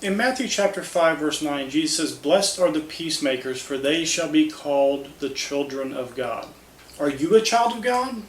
In Matthew chapter 5, verse 9, Jesus says, "Blessed are the peacemakers, for they shall be called the children of God." Are you a child of God?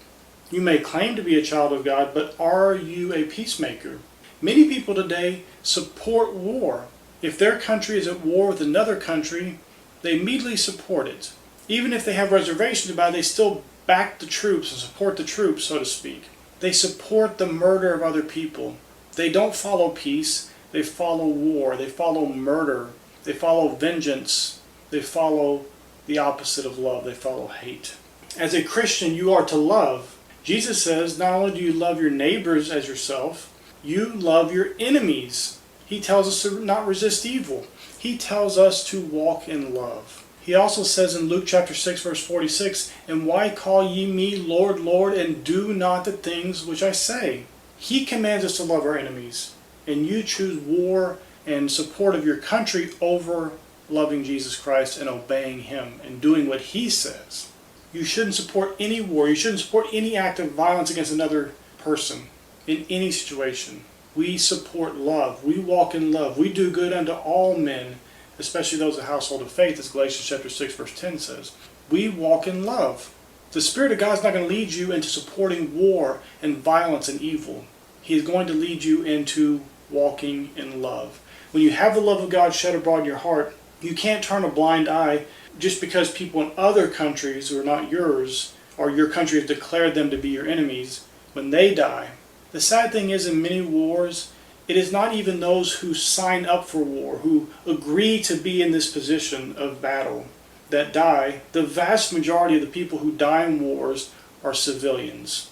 You may claim to be a child of God, but are you a peacemaker? Many people today support war. If their country is at war with another country, they immediately support it. Even if they have reservations about it, they still back the troops and support the troops, so to speak. They support the murder of other people. They don't follow peace. They follow war. They follow murder. They follow vengeance. They follow the opposite of love. They follow hate. As a Christian, you are to love. Jesus says, not only do you love your neighbors as yourself, you love your enemies. He tells us to not resist evil. He tells us to walk in love. He also says in Luke chapter 6, verse 46, "And why call ye me Lord, Lord, and do not the things which I say?" He commands us to love our enemies. And you choose war and support of your country over loving Jesus Christ and obeying Him and doing what He says. You shouldn't support any war. You shouldn't support any act of violence against another person in any situation. We support love. We walk in love. We do good unto all men, especially those of the household of faith, as Galatians chapter 6, verse 10 says. We walk in love. The Spirit of God is not going to lead you into supporting war and violence and evil. He is going to lead you into walking in love. When you have the love of God shed abroad in your heart, you can't turn a blind eye just because people in other countries who are not yours, or your country has declared them to be your enemies, when they die. The sad thing is, in many wars, it is not even those who sign up for war, who agree to be in this position of battle, that die. The vast majority of the people who die in wars are civilians.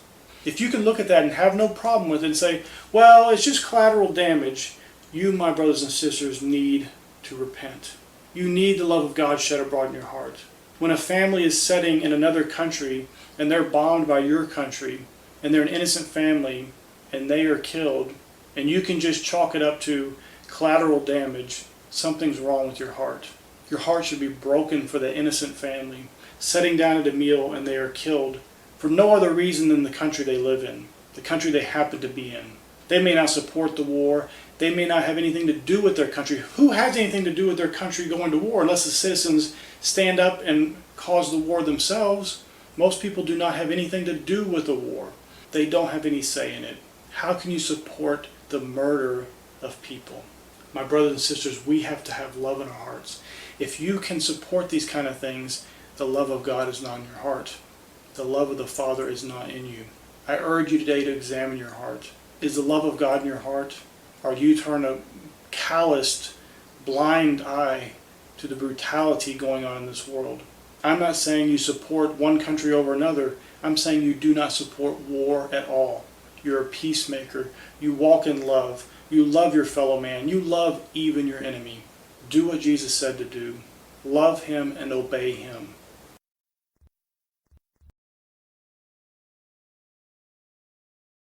If you can look at that and have no problem with it and say, well, it's just collateral damage, you, my brothers and sisters, need to repent. You need the love of God shed abroad in your heart. When a family is sitting in another country and they're bombed by your country and they're an innocent family and they are killed, and you can just chalk it up to collateral damage, something's wrong with your heart. Your heart should be broken for the innocent family sitting down at a meal and they are killed for no other reason than the country they live in, the country they happen to be in. They may not support the war. They may not have anything to do with their country. Who has anything to do with their country going to war unless the citizens stand up and cause the war themselves? Most people do not have anything to do with the war. They don't have any say in it. How can you support the murder of people? My brothers and sisters, we have to have love in our hearts. If you can support these kind of things, the love of God is not in your heart. The love of the Father is not in you. I urge you today to examine your heart. Is the love of God in your heart? Or do you turn a calloused, blind eye to the brutality going on in this world? I'm not saying you support one country over another. I'm saying you do not support war at all. You're a peacemaker. You walk in love. You love your fellow man. You love even your enemy. Do what Jesus said to do. Love Him and obey Him.